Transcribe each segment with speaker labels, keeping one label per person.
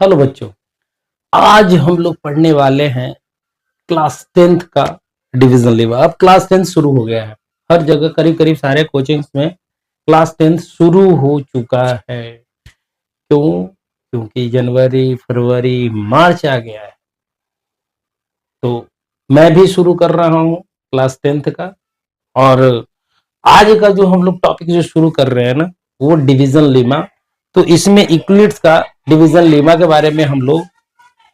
Speaker 1: Hello बच्चों, आज हम लोग पढ़ने वाले हैं क्लास 10th का डिवीजन लेवल। अब क्लास 10th शुरू हो गया है। हर जगह करीब करीब सारे कोचिंग्स में क्लास 10th शुरू हो चुका है। क्यों? क्योंकि जनवरी, फरवरी, मार्च आ गया है। तो मैं भी शुरू कर रहा हूँ क्लास 10th का। और आज का जो हम लोग टॉपिक जो शुरू कर रहे हैं ना, वो डिवीजन लेमा। तो इसमें इक्लिप्स का डिवीजन लेमा के बारे में हम लोग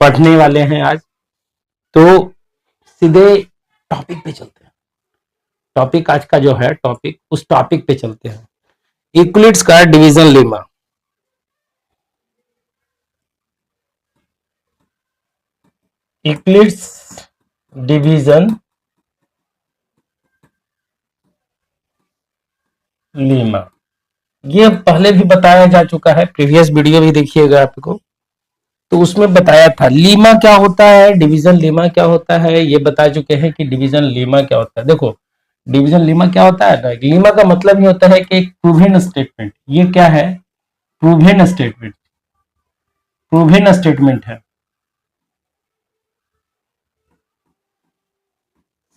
Speaker 1: पढ़ने वाले हैं आज। तो सीधे टॉपिक पे चलते हैं। टॉपिक आज का जो है टॉपिक, उस टॉपिक पे चलते हैं। यूक्लिड्स का division lemma. Euclid's division lemma, ये पहले भी बताया जा चुका है, प्रीवियस वीडियो भी देखिएगा आपको। तो उसमें बताया था लीमा क्या होता है, डिवीजन लीमा क्या होता है। ये बता चुके हैं कि डिवीजन लीमा क्या होता है। देखो, डिवीजन लीमा क्या होता है ना, लीमा का मतलब ही होता है कि एक प्रूवन स्टेटमेंट। ये क्या है? Proven statement. प्रूवन स्टेटमेंट है,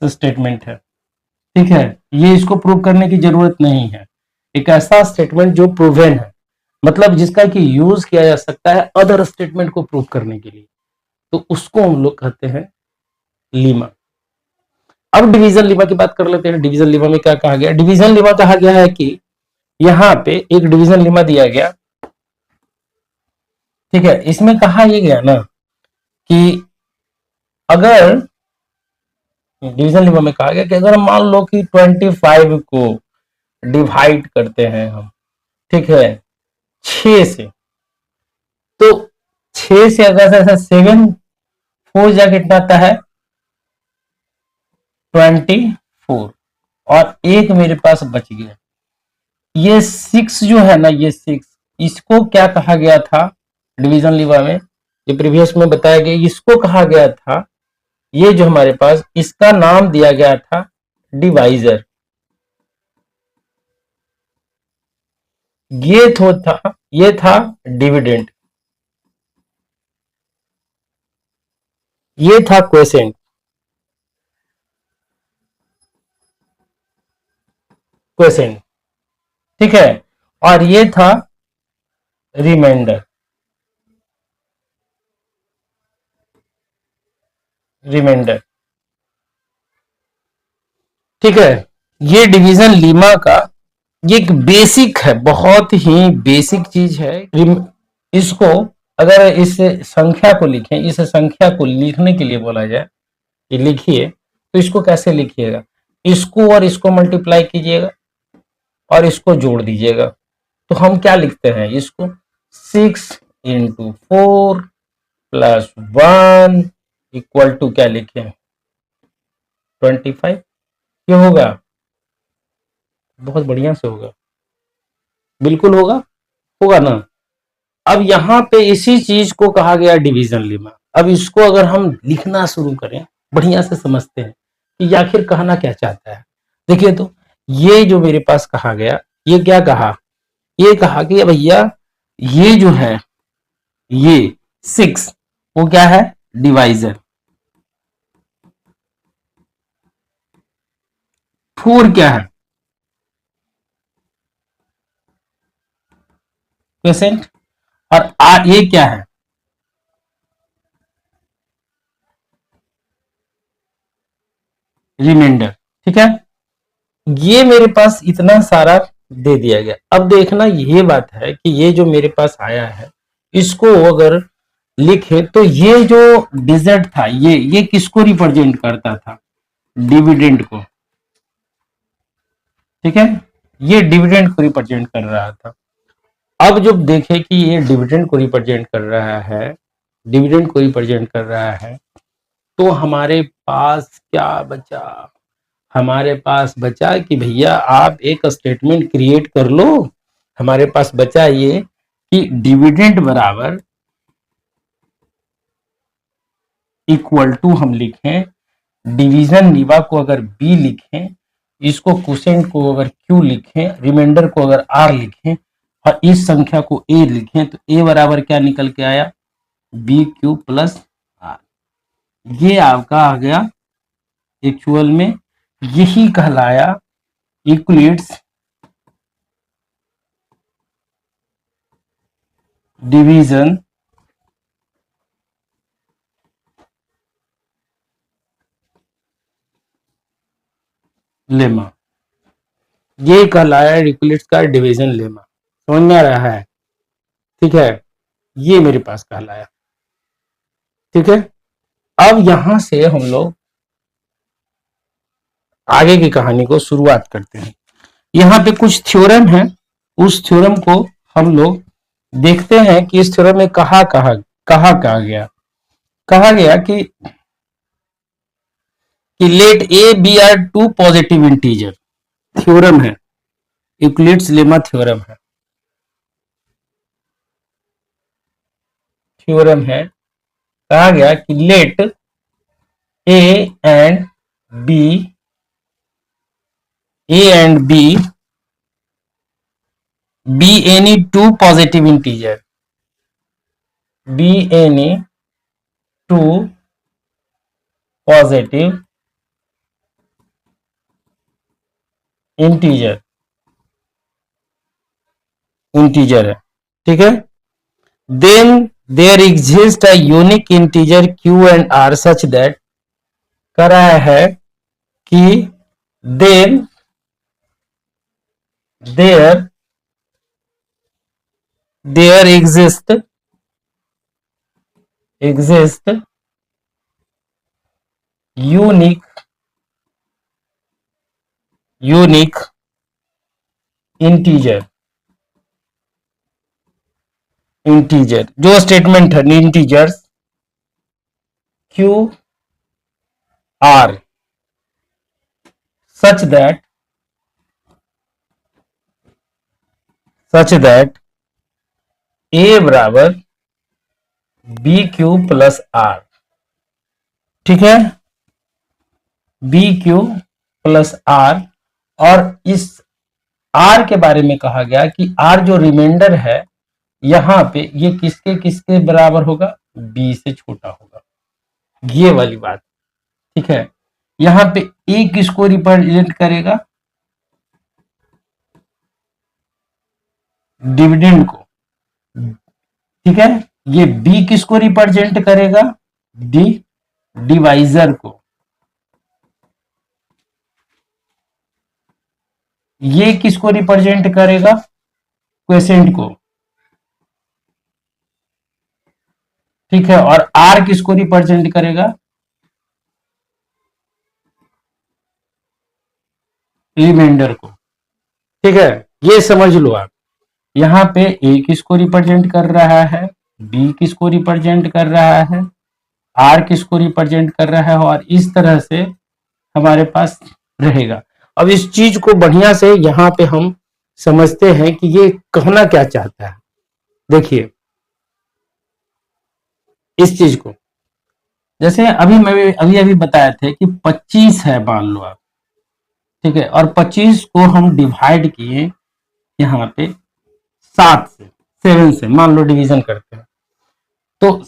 Speaker 1: स्टेटमेंट है। ठीक है, ये इसको प्रूव करने की जरूरत नहीं है। एक ऐसा स्टेटमेंट जो प्रूवन है, मतलब जिसका कि यूज किया जा सकता है अदर स्टेटमेंट को प्रूव करने के लिए, तो उसको हम लोग कहते हैं लीमा। अब डिवीजन लीमा की बात कर लेते हैं। डिवीजन लीमा में क्या कहा गया? डिवीजन लीमा कहा गया है कि यहां पे एक डिवीजन लीमा दिया गया। ठीक है, इसमें कहा यह गया ना कि अगर डिवीजन लीमा में कहा गया कि अगर मान लो कि 25 को डिवाइड करते हैं हम, ठीक है, 6 से, तो 6 से अगर ऐसा 7 4 जा कितना आता है? 24। और एक मेरे पास बच गया। ये 6 जो है ना, ये 6, इसको क्या कहा गया था डिवीजन लीमा में? ये प्रीवियस में बताया गया, इसको कहा गया था, ये जो हमारे पास, इसका नाम दिया गया था डिवाइजर। ये था डिविडेंड, ये था क्वेसेंट, क्वेसेंट। ठीक है, और ये था रिमाइंडर, रिमाइंडर। ठीक है, ये डिवीजन लीमा का ये एक बेसिक है, बहुत ही बेसिक चीज है। इसको अगर इस संख्या को लिखें, इस संख्या को लिखने के लिए बोला जाए कि लिखिए, तो इसको कैसे लिखिएगा? इसको और इसको मल्टीप्लाई कीजिएगा और इसको जोड़ दीजिएगा। तो हम क्या लिखते हैं इसको? 6 × 4 + 1 = क्या लिखें? 25। ये होगा, बहुत बढ़िया से होगा, बिल्कुल होगा, होगा ना। अब यहां पे इसी चीज को कहा गया डिवीजन लेमा। अब इसको अगर हम लिखना शुरू करें, बढ़िया से समझते हैं कि आखिर कहना क्या चाहता है। देखिए, तो ये जो मेरे पास कहा गया, ये क्या कहा? ये कहा कि भैया ये जो है, ये 6, वो क्या है? डिवाइजर। 4 क्या है? क्वेसेंट। और ये क्या है? रिमाइंडर। ठीक है, ये मेरे पास इतना सारा दे दिया गया। अब देखना, ये बात है कि ये जो मेरे पास आया है, इसको अगर लिखे तो ये जो डिजिट था, ये किसको रिप्रेजेंट करता था? डिविडेंड को। ठीक है, ये डिविडेंड को रिप्रेजेंट कर रहा था। अब जब देखे कि ये डिविडेंड को रिप्रेजेंट कर रहा है, डिविडेंड को रिप्रेजेंट कर रहा है, तो हमारे पास क्या बचा? हमारे पास बचा कि भैया आप एक स्टेटमेंट क्रिएट कर लो। हमारे पास बचा ये कि डिविडेंड बराबर इक्वल टू हम लिखें, डिवीजन लीमा को अगर बी लिखें, इसको क्वोशिएंट को अगर क्यू लिखें, रिमाइंडर को अगर आर लिखें, और इस संख्या को ए लिखें, तो ए बराबर क्या निकल के आया? बी क्यू प्लस आर, ये आपका आ गया एक्चुअल में, यही कहलाया यूक्लिड्स डिवीजन लेमा, ये कहलाया यूक्लिड्स का डिवीजन लेमा। समझ में आ रहा है? ठीक है, ये मेरे पास कहलाया। ठीक है, अब यहां से हम लोग आगे की कहानी को शुरुआत करते हैं। यहाँ पे कुछ थ्योरम है, उस थ्योरम को हम लोग देखते हैं कि इस थ्योरम में कहा गया, कहा गया कि let A B are two positive integer, theorem है, यूक्लिड्स लेमा थ्योरम है, थ्योरम है। कहा गया कि let A and B, A and B be any two positive integer, be any two positive integer है। ठीक है, then there exists a unique integer q and r such that, कह रहा है कि then there exist unique integer, जो statement है, integers q r such that a बराबर बी क्यू प्लस आर। ठीक है, बी क्यू प्लस आर, और इस आर के बारे में कहा गया कि आर जो रिमाइंडर है यहां पे, ये किसके किसके बराबर होगा, बी से छोटा होगा, ये वाली बात। ठीक है, यहां पे ए किसको रिप्रेजेंट करेगा, डिविडेंड को। ठीक है, ये बी किसको रिप्रेजेंट करेगा, डी डिवाइजर को। ये किसको रिप्रेजेंट करेगा, क्वेसेंट को। ठीक है, और आर किसको रिप्रेजेंट करेगा, रिमाइंडर को। ठीक है, ये समझ लो आप, यहां पे ए किसको रिप्रेजेंट कर रहा है, बी किसको रिप्रेजेंट कर रहा है, आर किसको रिप्रेजेंट कर रहा है, और इस तरह से हमारे पास रहेगा। अब इस चीज को बढ़िया से यहां पे हम समझते हैं कि ये कहना क्या चाहता है। देखिए इस चीज को, जैसे मैं अभी बताया थे कि 25 है मान लो आप। ठीक है, और 25 को हम डिवाइड किए यहाँ पे 7 से मान लो डिवीजन करते हैं, तो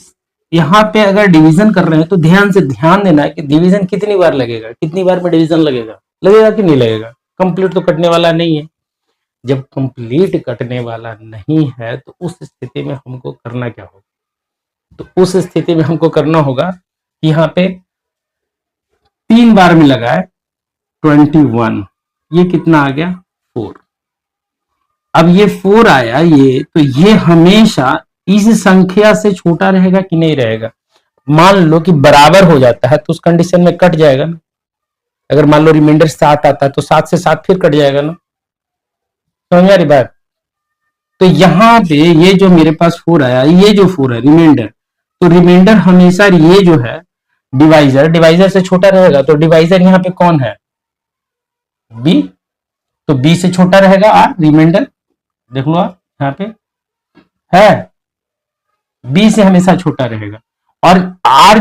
Speaker 1: यहाँ पे अगर डिवीजन कर रहे हैं तो ध्यान देना है कि डिवीजन कितनी बार लगेगा, कितनी बार में डिवीजन लगेगा कि नहीं लगेगा। कंप्लीट तो कटने वाला नहीं है। जब कंप्लीट कटने वाला नहीं है तो उस स्थिति में हमको करना क्या होगा, तो उस स्थिति में हमको करना होगा कि यहाँ पे 3 बार में लगाए 21, ये कितना आ गया 4। अब ये 4 आया, ये तो ये हमेशा इस संख्या से छोटा रहेगा कि नहीं रहेगा। मान लो कि बराबर हो जाता है तो उस कंडीशन में कट जाएगा ना। अगर मान लो रिमाइंडर 7 आता है तो 7 से 7 फिर कट जाएगा ना। समझ आ रही बात? तो यहां पे ये जो मेरे पास 4 आया, ये जो 4 है रिमाइंडर, तो रिमाइंडर हमेशा ये जो है डिवाइजर से छोटा रहेगा। तो डिवाइजर यहाँ पे कौन है, बी, तो बी से छोटा रहेगा आर, रिमाइंडर देख लो आप यहाँ पे है, बी से हमेशा छोटा रहेगा। और आर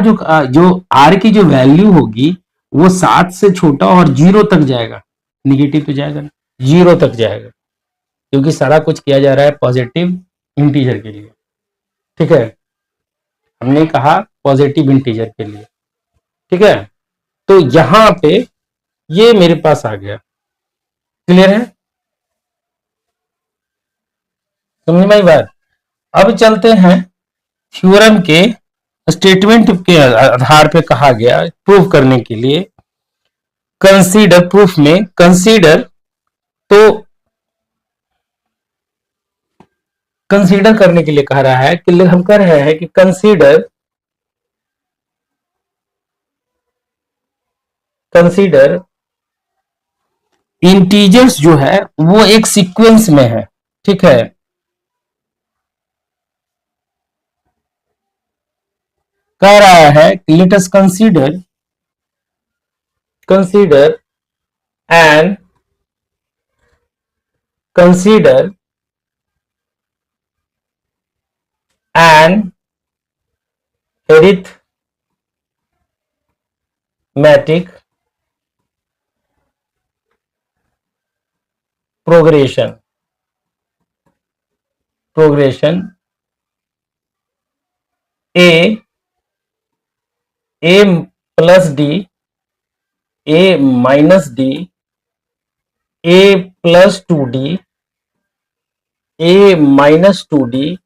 Speaker 1: जो आर की जो वैल्यू होगी वो 7 से छोटा और 0 तक जाएगा, निगेटिव तो जाएगा ना, 0 तक जाएगा, क्योंकि सारा कुछ किया जा रहा है पॉजिटिव इंटीजर के लिए। ठीक है, हमने कहा पॉजिटिव इंटीजर के लिए, ठीक है। तो यहां पे ये मेरे पास आ गया, क्लियर है, समझ में आई बात। अब चलते हैं थ्योरम के स्टेटमेंट के आधार पे कहा गया प्रूव करने के लिए, कंसीडर, प्रूफ में कंसीडर, तो कंसीडर करने के लिए कह रहा है कि हम कह रहे हैं कि कंसीडर इंटीजर्स जो है वो एक सीक्वेंस में है, ठीक है। कह रहा है कि let us consider and consider and arithmetic progression a plus d, a minus d, a plus 2d, a minus 2d,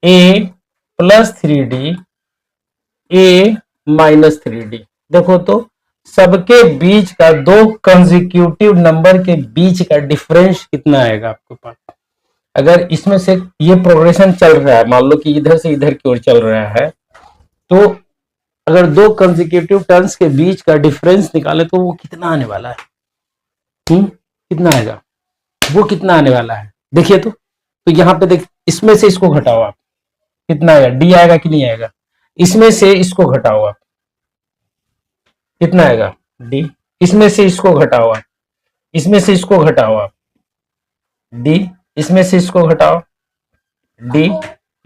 Speaker 1: a plus 3d, a minus 3d। देखो तो सबके बीच का, दो कंसेक्यूटिव नंबर के बीच का डिफरेंस कितना आएगा आपके पास। अगर इसमें से ये प्रोग्रेशन चल रहा है, मान लो कि इधर से इधर की ओर चल रहा है, तो अगर दो कंसेक्यूटिव टर्म्स के बीच का डिफरेंस निकाले तो वो कितना आने वाला है, कितना आएगा, वो कितना आने वाला है, देखिए तो यहाँ पे देख, इसमें से इसको घटाओ आप, कितना आएगा, डी आएगा कि नहीं आएगा, इसमें से इसको घटाओ आप, कितना आएगा, डी, इसमें से इसको घटाओ आप, इसमें से इसको घटाओ आप, डी, इसमें से इसको घटाओ, डी,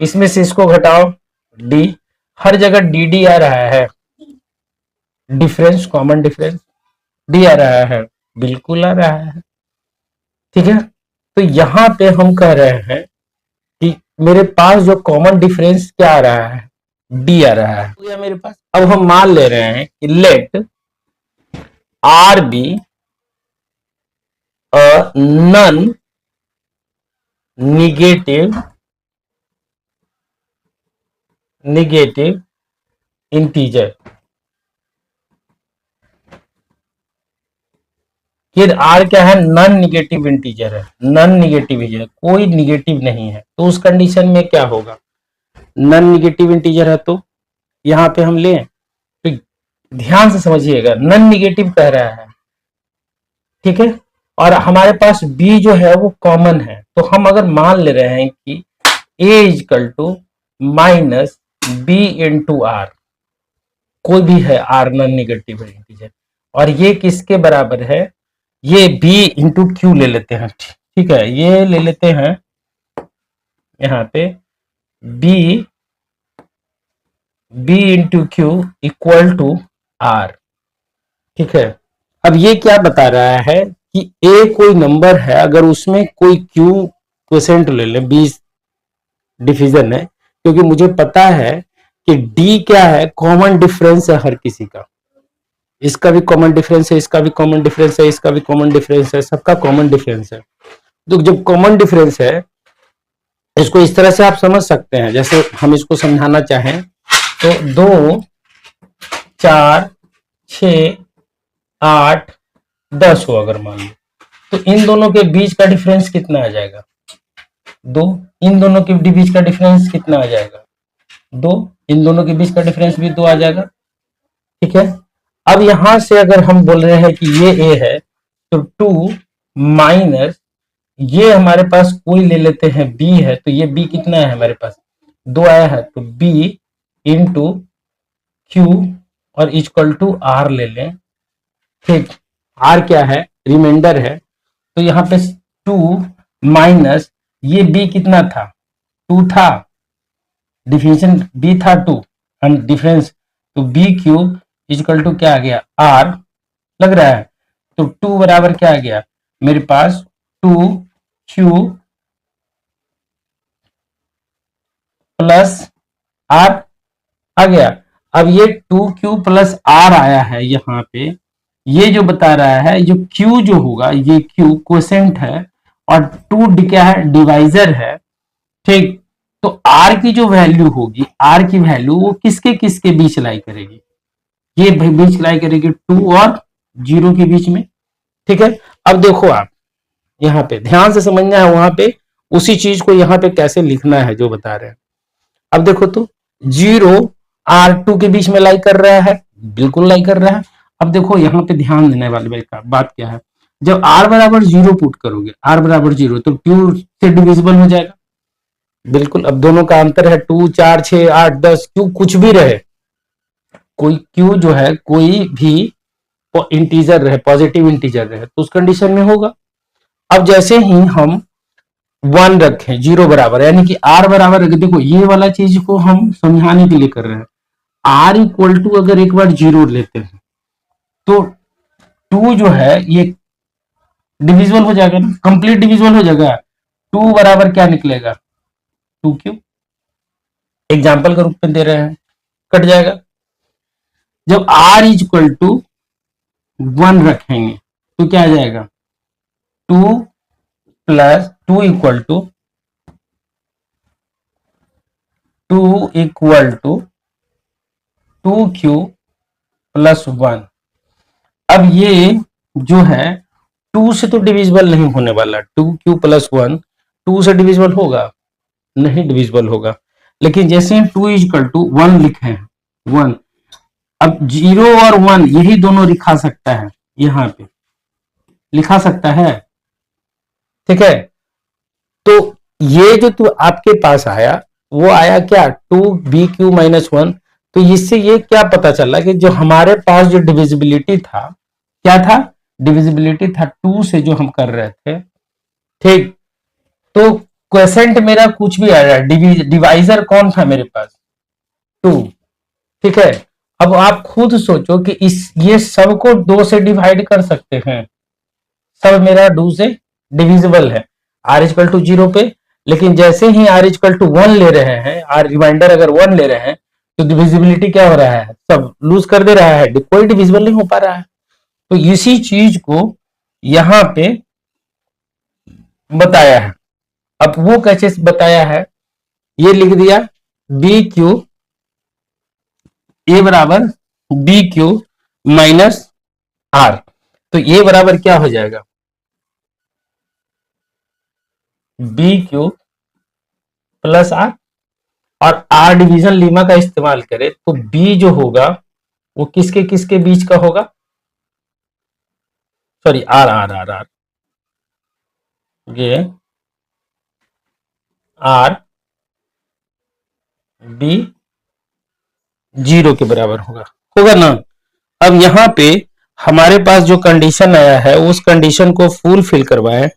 Speaker 1: इसमें से इसको घटाओ, डी, हर जगह डी डी आ रहा है, डिफरेंस, कॉमन डिफरेंस डी आ रहा है, बिल्कुल आ रहा है, ठीक है। तो यहां पे हम कह रहे हैं कि मेरे पास जो कॉमन डिफरेंस क्या आ रहा है, डी आ रहा है, तो मेरे पास। अब हम मान ले रहे हैं कि let R be a non negative integer, फिर आर क्या है, नॉन निगेटिव इंटीजर है, नॉन निगेटिव है, कोई निगेटिव नहीं है, तो उस कंडीशन में क्या होगा, नॉन निगेटिव इंटीजर है तो यहां पे हम लें, तो ध्यान से समझिएगा, नॉन निगेटिव कह रहा है, ठीक है, और हमारे पास b जो है वो कॉमन है, तो हम अगर मान ले रहे हैं कि a equal to minus B into R, कोई भी है आर नॉन निगेटिव इंटीजर, और ये किसके बराबर है, ये b इंटू क्यू ले लेते हैं, ठीक है, ये ले लेते हैं यहाँ पे b into Q equal to R, ठीक है। अब ये क्या बता रहा है कि a कोई नंबर है, अगर उसमें कोई q क्वोशेंट ले लें, 20 डिफिजन है, क्योंकि मुझे पता है कि d क्या है, कॉमन डिफरेंस है हर किसी का, इसका भी कॉमन डिफरेंस है, इसका भी कॉमन डिफरेंस है, इसका भी कॉमन डिफरेंस है, सबका कॉमन डिफरेंस है। तो जब कॉमन डिफरेंस है, इसको इस तरह से आप समझ सकते हैं, जैसे हम इसको समझाना चाहें तो 2 4 6 8 10 हो अगर मान लो, तो इन दोनों के बीच का डिफरेंस कितना आ जाएगा, 2, इन दोनों के बीच का डिफरेंस कितना आ जाएगा, 2, इन दोनों के बीच का डिफरेंस भी 2 आ जाएगा, ठीक है। अब यहां से अगर हम बोल रहे हैं कि ये a है, तो 2 माइनस ये हमारे पास कोई ले लेते हैं b है, तो ये b कितना है हमारे पास, 2 आया है, तो b इंटू क्यू और इक्वल टू आर ले लें, ठीक, आर क्या है, रिमाइंडर है, तो यहाँ पे 2 माइनस ये b कितना था, 2 था, डिफिनेशन b था 2 एंड डिफरेंस, तो b क्यूब इक्वल टू क्या आ गया, r लग रहा है, तो 2 बराबर क्या आ गया मेरे पास, 2 क्यू प्लस आर आ गया। अब ये 2q प्लस आर आया है यहाँ पे, ये जो बता रहा है जो q जो होगा, ये q क्वोशेंट है और 2 क्या है, डिवाइजर है। ठीक, तो r की जो वैल्यू होगी, r की वैल्यू वो किसके किसके बीच लाई करेगी, ये बीच लाई करेगी 2 और 0 के बीच में। ठीक है, अब देखो आप यहाँ पे ध्यान से समझना है, वहां पे उसी चीज को यहाँ पे कैसे लिखना है जो बता रहे हैं। अब देखो तो 0 R2 के बीच में लाई कर रहा है, बिल्कुल लाई कर रहा है। अब देखो यहाँ पे ध्यान देने वाली बात क्या है, जब R बराबर 0 पुट करोगे, R बराबर 0 तो 2 से डिविजिबल हो जाएगा, बिल्कुल। अब दोनों का अंतर है 2, 4, 6, 8, 10, क्यू कुछ भी रहे, कोई क्यू जो है कोई भी इंटीजर रहे, पॉजिटिव इंटीजर रहे, तो उस कंडीशन में होगा। अब जैसे ही हम 1 रखें 0 बराबर, यानी कि R बराबर रखें, देखो ये वाला चीज को हम समझाने के लिए कर रहे हैं। R इक्वल टू अगर एक बार 0 लेते हैं तो 2 जो है ये डिविजिबल हो जाएगा ना, कंप्लीट डिविजिबल हो जाएगा। 2 बराबर क्या निकलेगा, 2q, एग्जाम्पल के रूप में दे रहे हैं, कट जाएगा। जब R इक्वल टू 1 रखेंगे तो क्या आ जाएगा, 2 plus 2 equal to 2q plus 1। अब ये जो है 2 से तो डिविजिबल नहीं होने वाला, 2q प्लस 1 2 से डिविजिबल होगा, नहीं डिविजिबल होगा। लेकिन जैसे हम 2 इक्वल टू 1 लिखे हैं 1, अब 0 और 1 यही दोनों लिखा सकता है, यहां पे लिखा सकता है। ठीक है, तो ये जो तू आपके पास आया वो आया क्या, 2bq-1। तो इससे ये क्या पता चला कि जो हमारे पास जो डिविजिबिलिटी था, क्या था, डिविजिबिलिटी था 2 से जो हम कर रहे थे। ठीक, तो क्वेसेंट मेरा कुछ भी आ रहा है, डिवाइजर कौन था मेरे पास, 2। ठीक है, अब आप खुद सोचो कि इस ये सबको 2 से डिवाइड कर सकते हैं, सब मेरा 2 से डिविजिबल है R इक्वल टू 0 पे। लेकिन जैसे ही R इक्वल टू 1 ले रहे हैं, R रिमाइंडर अगर 1 ले रहे हैं, तो डिविजिबिलिटी क्या हो रहा है, सब लूज कर दे रहा है, कोई डिविजिबल नहीं हो पा रहा है। तो इसी चीज को यहां पे बताया है। अब वो कैसे बताया है, ये लिख दिया बी क्यू, ए बराबर बी क्यू माइनस आर, तो ये बराबर क्या हो जाएगा, बी क्यू प्लस आर। और आर डिवीजन लीमा का इस्तेमाल करें तो बी जो होगा वो किसके किसके बीच का होगा, sorry R R R R, ये आर बी 0 के बराबर होगा, होगा ना। अब यहाँ पे हमारे पास जो कंडीशन आया है उस कंडीशन को फुलफिल करवाए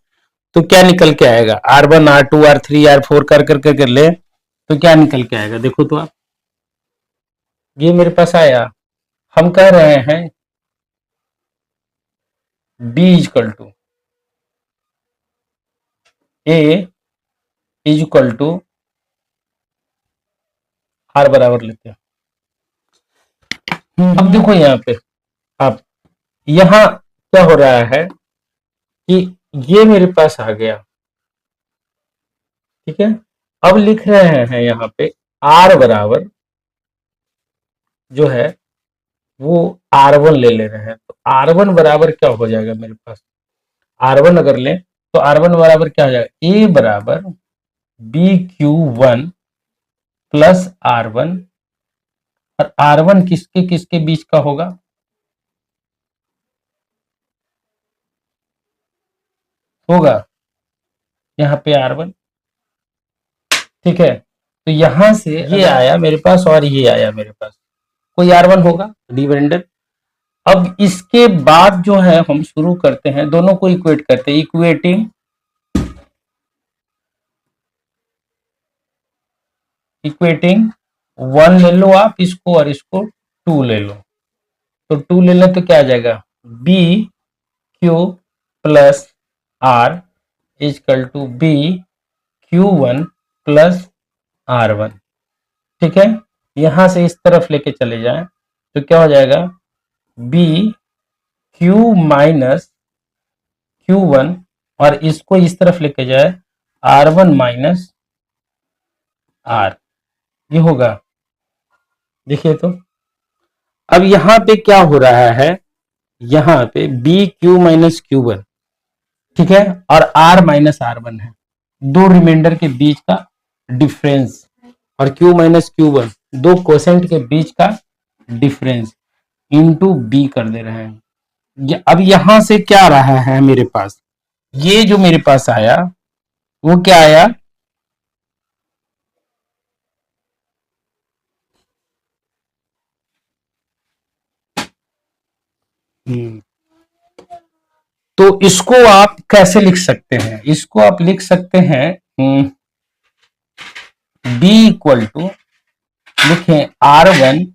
Speaker 1: तो क्या निकल के आएगा, R1 R2 R3 R4 कर ले तो क्या निकल के आएगा, देखो तो आप, ये मेरे पास आया। हम कह रहे हैं B equal to A equal to R बराबर लेते हैं। अब देखो यहाँ पे आप, यहाँ क्या हो रहा है कि ये मेरे पास आ गया, ठीक है। अब लिख रहे हैं यहाँ पे R बराबर जो है वो R1 ले रहे हैं, तो R1 बराबर क्या हो जाएगा मेरे पास, R1 अगर लें तो R1 बराबर क्या हो जाएगा, A बराबर BQ1 प्लस R1, और R1 किसके किसके बीच का होगा, होगा यहाँ पे R1। ठीक है, तो यहां से ये आया मेरे पास और ये आया मेरे पास, कोई R1 होगा डिविडेंड। अब इसके बाद जो है हम शुरू करते हैं, दोनों को इक्वेट करते हैं, इक्वेटिंग 1 ले लो आप इसको और इसको 2 ले लो, तो 2 ले लो तो क्या आ जाएगा, B Q plus R equal to B Q1 plus R1। ठीक है, यहां से इस तरफ लेके चले जाएं तो क्या हो जाएगा, B Q minus Q one, और इसको इस तरफ लेके जाए आर वन माइनस आर, ये होगा। देखिए तो अब यहां पे क्या हो रहा है, यहां पे B Q minus Q one, ठीक है, और आर माइनस आर वन है, दो रिमाइंडर के बीच का डिफरेंस, और क्यू माइनस क्यू वन दो कोसेंट के बीच का डिफरेंस इंटू बी कर दे रहे हैं। अब यहां से क्या आ रहा है मेरे पास, ये जो मेरे पास आया वो क्या आया, तो इसको आप कैसे लिख सकते हैं, इसको आप लिख सकते हैं बी इक्वल टू, लिखें आर वन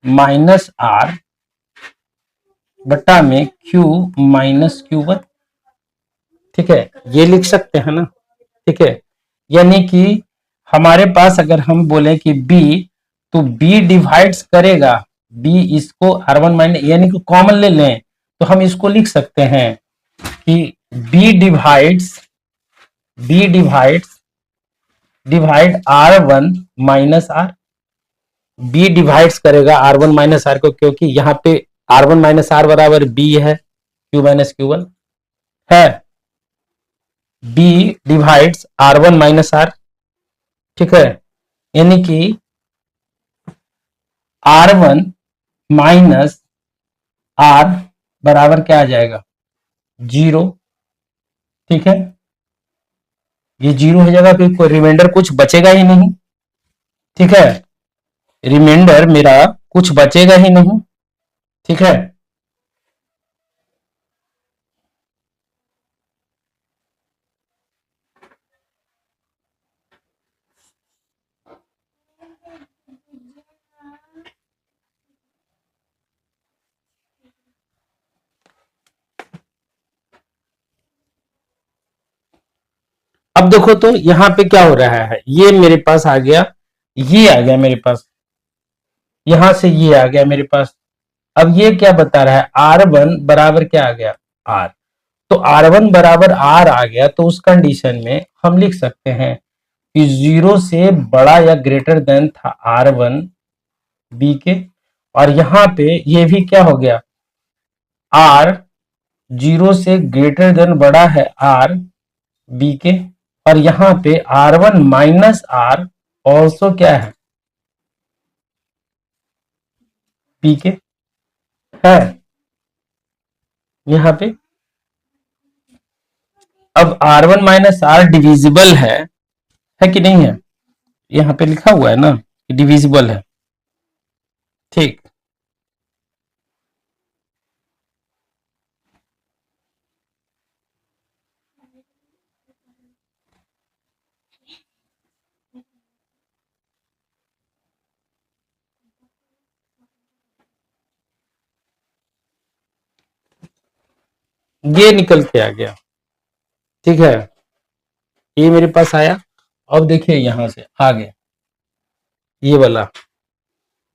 Speaker 1: माइनस आर बटा में क्यू माइनस क्यू वन, ठीक है, ये लिख सकते हैं ना, ठीक है। यानी कि हमारे पास अगर हम बोले कि बी, तो बी डिवाइड्स करेगा, बी इसको आर वन माइनस, यानी कि कॉमन ले लें तो हम इसको लिख सकते हैं कि B divides, B divides divide R one minus R, B divides करेगा आर वन माइनस आर को, क्योंकि यहाँ पे आर वन माइनस आर बराबर बी है, क्यू माइनस क्यू वन है, B divides R one minus R, ठीक है, यानी कि आर वन माइनस आर बराबर क्या आ जाएगा, जीरो, ठीक है, ये जीरो हो जाएगा, फिर कोई रिमाइंडर कुछ बचेगा ही नहीं, ठीक है, रिमाइंडर मेरा कुछ बचेगा ही नहीं, ठीक है। अब देखो तो यहां पे क्या हो रहा है, ये मेरे पास आ गया, ये आ गया मेरे पास, यहां से ये आ गया मेरे पास। अब ये क्या बता रहा है, आर वन बराबर क्या आ गया, आर, तो आर वन बराबर आर आ गया, तो उस कंडीशन में हम लिख सकते हैं कि जीरो से बड़ा या ग्रेटर देन था आर वन बी के, और यहां पे ये भी क्या हो गया, आर जीरो से ग्रेटर देन बड़ा है आर बी के, और यहां पे R one minus R also क्या है, बी के है यहां पे। अब R one minus R divisible है कि नहीं है, यहां पे लिखा हुआ है ना कि डिविजिबल है, ठीक। ये निकल के आ गया, ठीक है, ये मेरे पास आया। अब देखिए यहां से आगे ये वाला,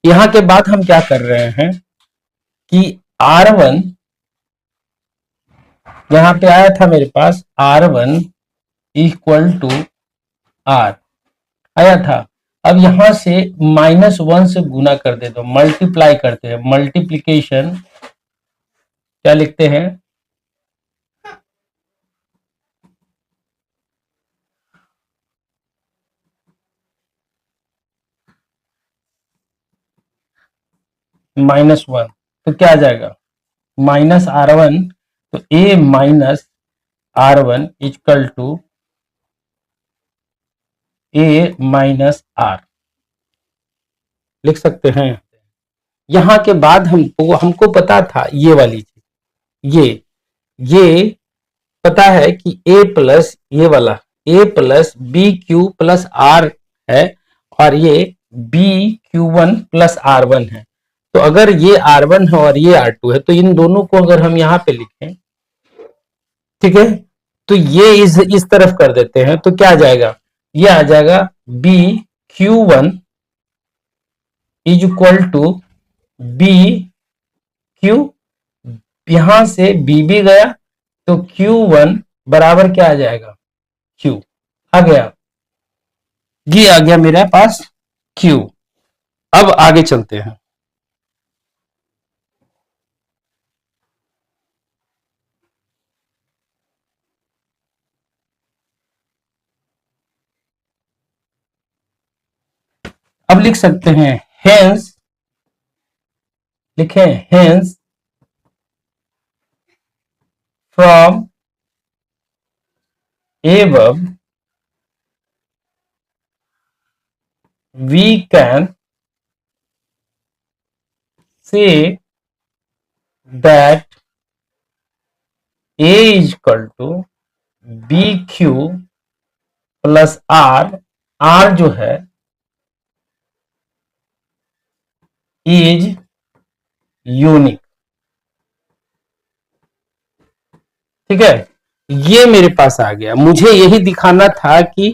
Speaker 1: यहां के बाद हम क्या कर रहे हैं कि आर वन, यहां पे आया था मेरे पास R one equal to R आया था। अब यहां से माइनस वन से गुना कर दे, दो मल्टीप्लाई करते हैं, मल्टीप्लीकेशन क्या लिखते हैं, माइनस वन, तो क्या आ जाएगा, माइनस आर वन, तो A minus R one equal to A minus R लिख सकते हैं। यहां के बाद हमको पता था ये वाली चीज, ये पता है कि ए प्लस ये वाला A plus B Q plus R है, और ये B Q one plus R one है। तो अगर ये आर वन है और ये आर टू है, तो इन दोनों को अगर हम यहां पे लिखें, ठीक है, तो ये इस तरफ कर देते हैं, तो क्या आ जाएगा, ये आ जाएगा B Q one is equal to B Q, यहां से बी भी गया तो Q1 बराबर क्या आ जाएगा, Q आ गया, ये आ गया मेरे पास Q। अब आगे चलते हैं। अब लिख सकते हैं हेंस, लिखें hence from above we can say that A is equal to BQ plus R, R जो है इज यूनिक। ठीक है, ये मेरे पास आ गया। मुझे यही दिखाना था कि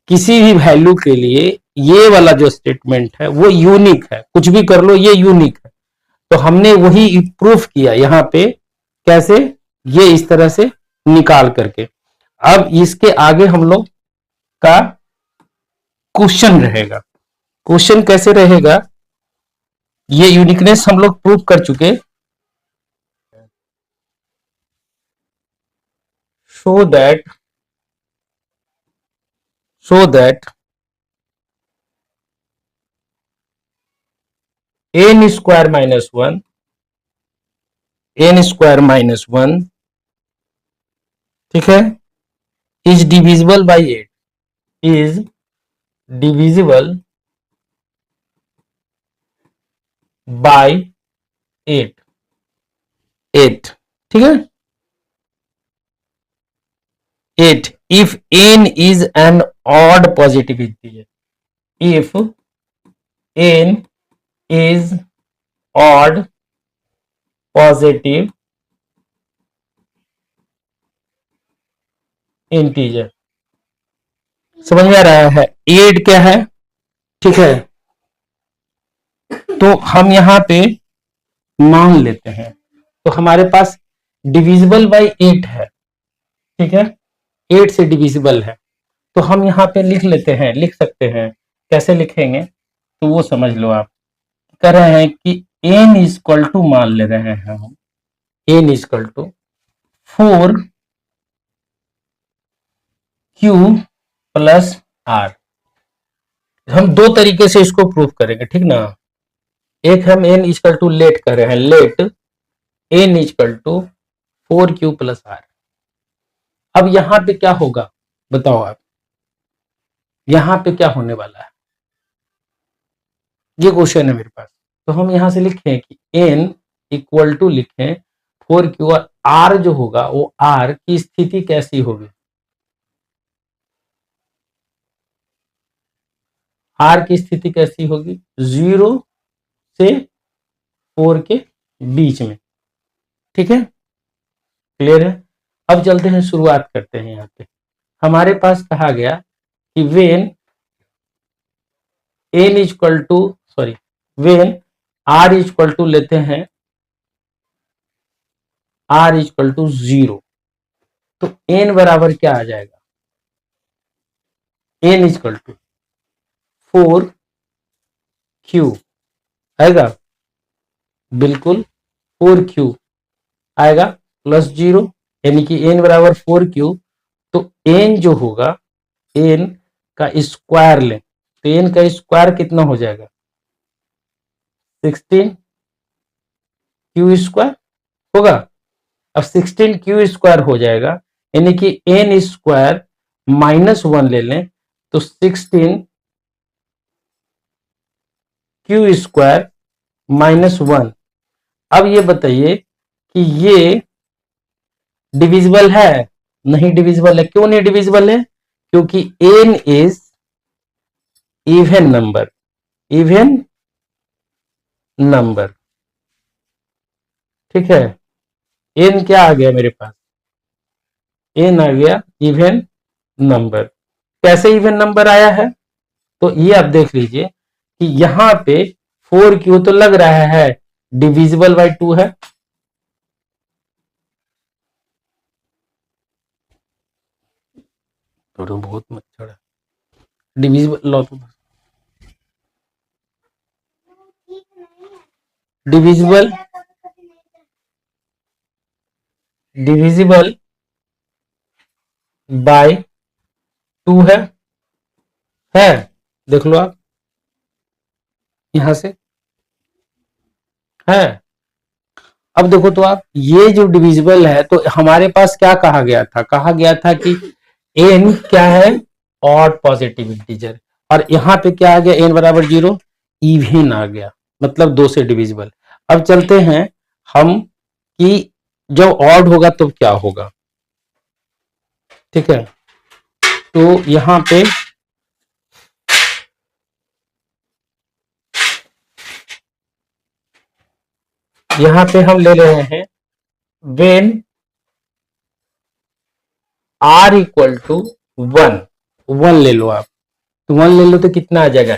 Speaker 1: किसी भी वैल्यू के लिए ये वाला जो स्टेटमेंट है वो यूनिक है, कुछ भी कर लो ये यूनिक है। तो हमने वही प्रूफ किया यहाँ पे, कैसे, ये इस तरह से निकाल करके। अब इसके आगे हम लोग का क्वेश्चन रहेगा। क्वेश्चन कैसे रहेगा, ये यूनिकनेस हम लोग प्रूफ कर चुके। Show that n square minus one, ठीक है, is divisible by 8, is divisible by 8, ठीक है, 8 if n is an odd positive integer, if n is odd positive integer। समझ में आ रहा है 8 क्या है, ठीक है। तो हम यहां पे मान लेते हैं, तो हमारे पास डिविजिबल बाई 8 है, ठीक है, 8 से डिविजिबल है। तो हम यहाँ पे लिख लेते हैं, लिख सकते हैं, कैसे लिखेंगे तो वो समझ लो आप। कह रहे हैं कि n इक्वल टू, मान ले रहे हैं हम n equal to 4q plus r। हम दो तरीके से इसको प्रूफ करेंगे, ठीक ना। एक हम n इक्वल टू लेट कर रहे हैं, let n equal to 4q plus r। अब यहां पे क्या होगा बताओ आप, यहां पे क्या होने वाला है, ये क्वेश्चन है मेरे पास। तो हम यहां से लिखें कि n इक्वल टू लिखें 4q, और r जो होगा वो r की स्थिति कैसी होगी, r की स्थिति कैसी होगी, 0 से 4 के बीच में, ठीक है, क्लियर है। अब चलते हैं, शुरुआत करते हैं। यहाँ पे हमारे पास कहा गया कि when n equal to, sorry, when r equal to लेते हैं, r इक्वल टू 0, तो n बराबर क्या आ जाएगा, n इक्वल टू 4q आएगा, बिल्कुल 4q आएगा प्लस 0, यानी कि n बराबर 4q। तो n जो होगा, n का स्क्वायर लें, तो n का स्क्वायर कितना हो जाएगा, 16q स्क्वायर होगा। अब 16q स्क्वायर हो जाएगा, यानी कि n स्क्वायर माइनस 1 ले लें तो 16q स्क्वायर माइनस 1। अब ये बताइए कि ये डिविजिबल है, नहीं डिविजिबल है। क्यों नहीं डिविजिबल है, क्योंकि n is even number, even number, ठीक है। n क्या आ गया मेरे पास, n आ गया इवन नंबर। कैसे इवन नंबर आया है, तो ये आप देख लीजिए कि यहां पे 4q तो लग रहा है डिविजिबल बाय 2 है। तो बहुत मच्छर है, डिविजिबल लो तो डिविजिबल डिविजिबल बाय 2 है देख लो आप यहां से है। अब देखो तो आप ये जो डिविजिबल है तो हमारे पास क्या कहा गया था कि n क्या है ऑड पॉजिटिव इंटीजर, और यहाँ पे क्या आ गया n बराबर 0 इवन आ गया, मतलब 2 से डिविजिबल। अब चलते हैं हम कि जब ऑड होगा तो क्या होगा, ठीक है। तो यहाँ पे हम ले रहे हैं when r इक्वल टू 1 ले लो आप, तो 1 ले लो तो कितना आ जाएगा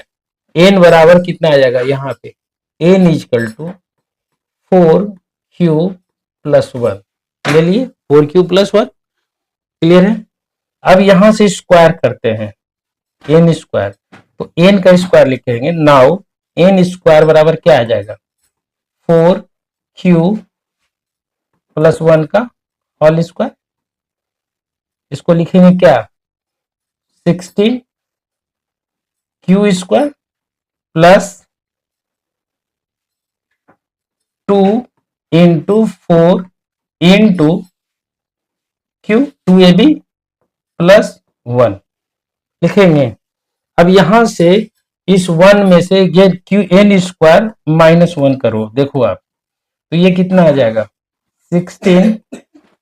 Speaker 1: n बराबर कितना आ जाएगा यहाँ पे n equal to 4q plus 1 ले लिए 4q प्लस 1 क्लियर है। अब यहां से स्क्वायर करते हैं n स्क्वायर, तो n का स्क्वायर लिखेंगे, नाउ n स्क्वायर बराबर क्या आ जाएगा 4q प्लस 1 का होल स्क्वायर, इसको लिखेंगे क्या 16 Q square plus 2 into 4 into Q 2ab plus 1 लिखेंगे। अब यहां से इस 1 में से ये क्यू n स्क्वायर माइनस 1 करो, देखो आप तो ये कितना आ जाएगा 16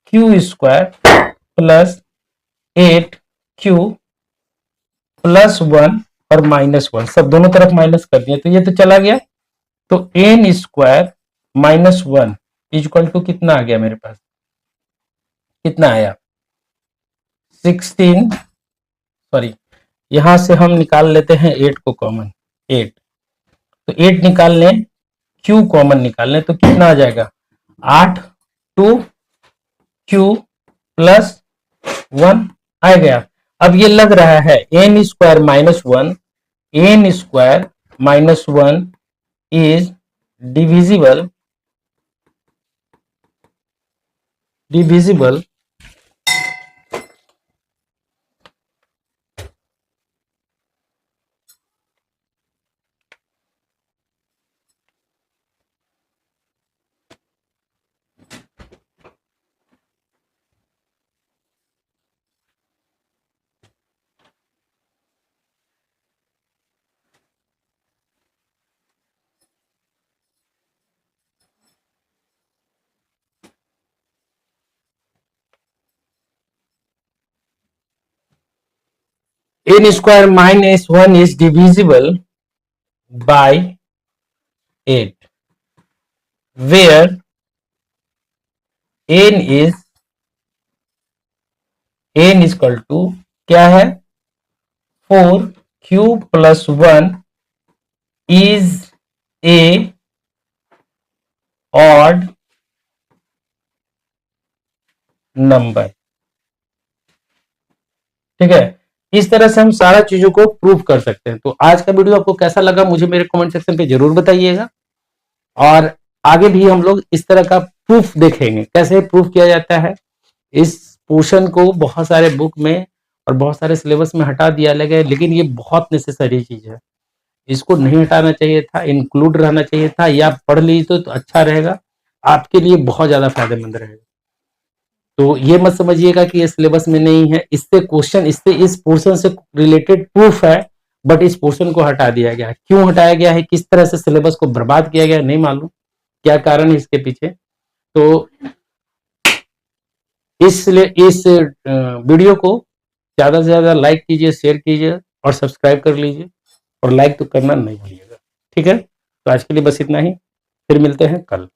Speaker 1: Q square plus 8 Q plus 1 और माइनस 1, सब दोनों तरफ माइनस कर दिया तो ये तो चला गया, तो n square minus 1 equal to कितना आ गया मेरे पास, कितना आया 16, सॉरी यहां से हम निकाल लेते हैं 8 को कॉमन, 8 तो 8 निकाल लें, q कॉमन निकाल लें तो कितना आ जाएगा 8 2 q प्लस 1 आ गया। अब ये लग रहा है n square minus 1, n square minus 1 is divisible n square minus 1 is divisible by 8 where n is equal to क्या है 4q plus 1 is a odd number, ठीक है। इस तरह से हम सारा चीजों को प्रूव कर सकते हैं। तो आज का वीडियो आपको कैसा लगा मुझे मेरे कमेंट सेक्शन पे जरूर बताइएगा, और आगे भी हम लोग इस तरह का प्रूफ देखेंगे कैसे प्रूफ किया जाता है। इस पोर्शन को बहुत सारे बुक में और बहुत सारे सिलेबस में हटा दिया गया, लेकिन ये बहुत नेसेसरी चीज है, इसको नहीं हटाना चाहिए था, इंक्लूड रहना चाहिए था, या पढ़ लीजिए तो अच्छा रहेगा, आपके लिए बहुत ज्यादा फायदेमंद रहेगा। तो ये मत समझिएगा कि ये सिलेबस में नहीं है, इससे क्वेश्चन, इससे इस पोर्शन से रिलेटेड प्रूफ है, बट इस पोर्शन को हटा दिया गया है। क्यों हटाया गया है, किस तरह से सिलेबस को बर्बाद किया गया नहीं मालूम, क्या कारण है इसके पीछे। तो इस वीडियो को ज्यादा से ज्यादा लाइक कीजिए, शेयर कीजिए और सब्सक्राइब कर लीजिए, और लाइक तो करना नहीं भूलिएगा, ठीक है। तो आज के लिए बस इतना ही, फिर मिलते हैं कल।